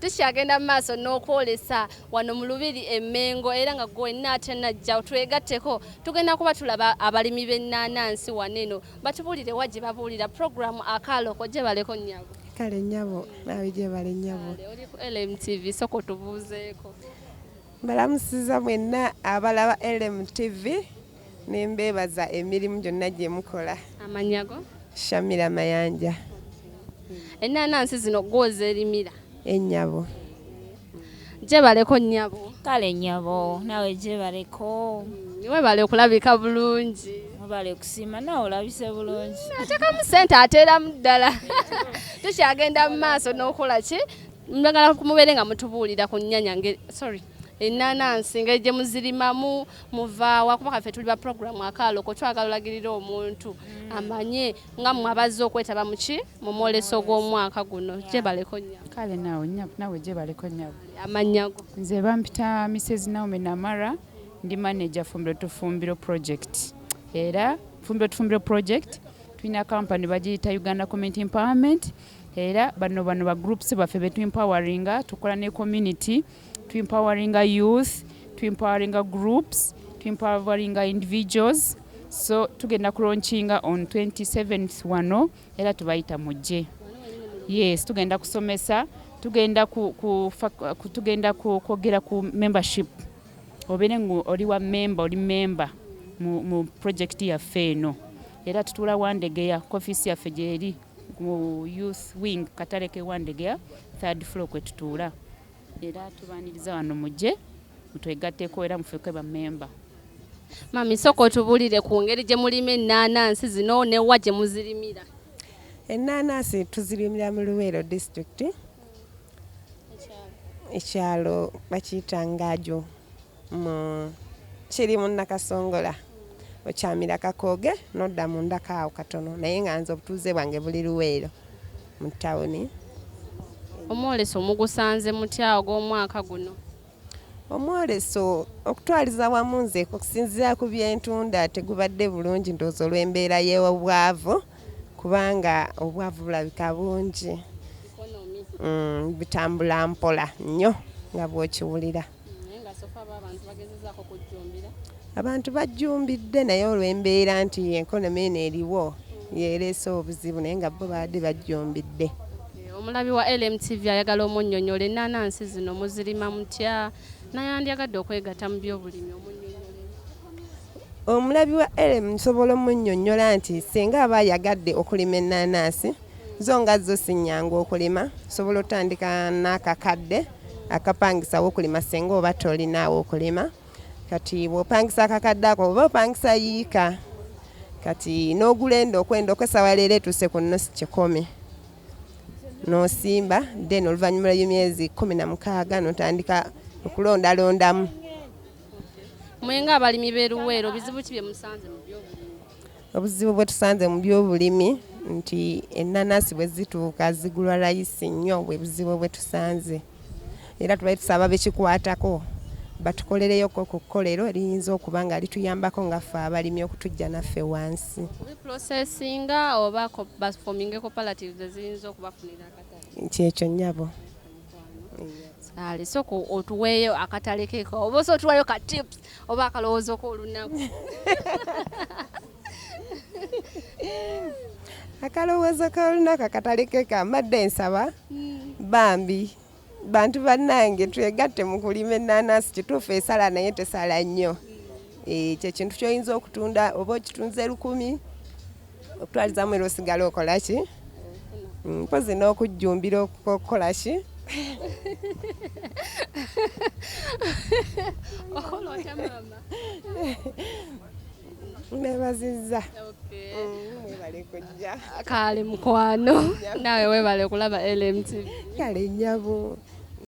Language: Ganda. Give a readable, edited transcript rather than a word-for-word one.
tukyagenda mu maaso n'okwolesa wano mu Lubiri Emmengo era nga gwe nate najja twegatteko tugenda kuba tulaba abalimi b'ennanansi wano eno batubuulire wajje babuulira programu Akaaloko gye baleko nnyabo. Kale nnyabo naawe gye bale nnyabo. Oli ku LMTV soko tubuuzeeko. Mbalamusiza mwenna abalaba LMTV nembeebaza emirimu gyonna gye mukola. Amanyago? Shamira Mayanja. Ennanansi zino gw'ozeerimira? Ennyabo. Gye baleko nnyabo? Kale nnyabo naawe gye baleko. Webale okulabika bulungi. Webale okusiima naawe olabise bulungi. Atekamu ssente ateeramu ddala. Tukyagenda mu maaso n'okola ki? Njagala kumubeere nga mutubuulira ku nnyaanya ennanansi engeri gye muzirimamu muvaawa kuba kaffe tuli ba programu Akaaloko twagala olagirira omuntu amanye nga mmwe abazze okwetaba mu ki mu mwoleso gw'omwaka guno gye baleko nnyabo. Kale naawe gye baleko nnyabo. Amanyago? Nze bampita Mrs. Naomi Namara ndi manager Fumbiro Tufumbiro project. Era Fumbiro Tufumbiro project tulina kampani bagiyita Uganda Community Empowerment era bano ba groups baffe betu empoweringa tukola ne community to empowering youth, to empowering groups, to empowering individuals. So tugenda kulaunchinga on 27th wano era tubayita mujje. Yes, tugenda kusomesa, tugenda kwogera ku membership. Obere ngu oli wa member mu project yaffe eno. Era tutula Wandegeya ku office yaffe gyeri mu youth wing Kataleke Wandegeya 3rd floor kwe tutula. Era tubaniriza wano mujje mutwegatteko era mufeke ba member. Mami soko tubuulire ku ngeri gye mulima ennanansi zino ne wa gye muzirimira. Ennanansi tuzirimira mu Luweero district. Ekyalo bakiyita Ngaajo kiri mu Nakasongola. Okyamira Kakooge n'odda mu Ndakaawo katono naye nga nze obutuuze bwange buli Luweero mu tawuni. Omwoleso mugusanze mutya ogw'omwaka guno? Omwoleso okutwaliza wamu nze okusinziira ku byentunda tegubadde bulungi ndowooza olw'embeera y'obwavu kubanga obwavu bulabika bungi. Bitambula mpola nnyo nga bw'okiwulira. Abantu bajjumbidde naye olw'embeera nti enkonomi eno eriwo yeereese obuzibu naye nga bo baadde bajjumbidde. Omulabi wa LMTV ayagala omunnyonnyola ennanansi zino muzirima mutya nayandyagadde okwegatta mu by'obulimi omunnyonnyole. Omulabi wa LM nsobola omunnyonnyola nti singa aba yagadde okulima ennanansi zo nga zo si nnyangu okulima sobola otandika n'akakadde akapangisawo okulima singa oba tolinaawo okulima. Kati bw'opangisa akakadde ako oba opangisa yiika kati n'ogulenda okwenda okwesawa leero etuuse ku nnosi 10 n'osimba then oluvannyuma lw'emyezi 16 n'otandika okulondalondamu. Mwenga abalimi b'e Luweero bizibu ki bye musanze mu by'obulimi? Obuzibu bwe tusanze mu by'obulimi nti ennanansi bwe zituuka zigulwa layisi nnyo bwe buzibu bwe tusanze. Era tubaye tusaba bekikwatako batukolereyoko ku kkolero eriyinza okuba nga lituyambako nga ffe abalimi okutujja naffe wansi. Processinga oba forming cooperatives eziyinza okubafunira akatale? Kyekyo nnyabo. Ale soko otuweeyo akatale keeko oba otuweeyo ka tips oba akalowoozo k'olunaku. Akalowoozo k'olunaku akatale keeko amadde nsaba bambi bantu bannange twegatte mu kulima ennanansi kituufu esala naye tesala nnyo. Kye kintu ky'oyinza okutunda oba okitunze 1000 okutwalizamu era osigala okola ki? Mpozi n'okujjumbira okukola ki? Okola otya mama? Neebazizza. Webale kujja. Kale mukwano. Nawe webale kulaba LMTV. Kale nnyabo.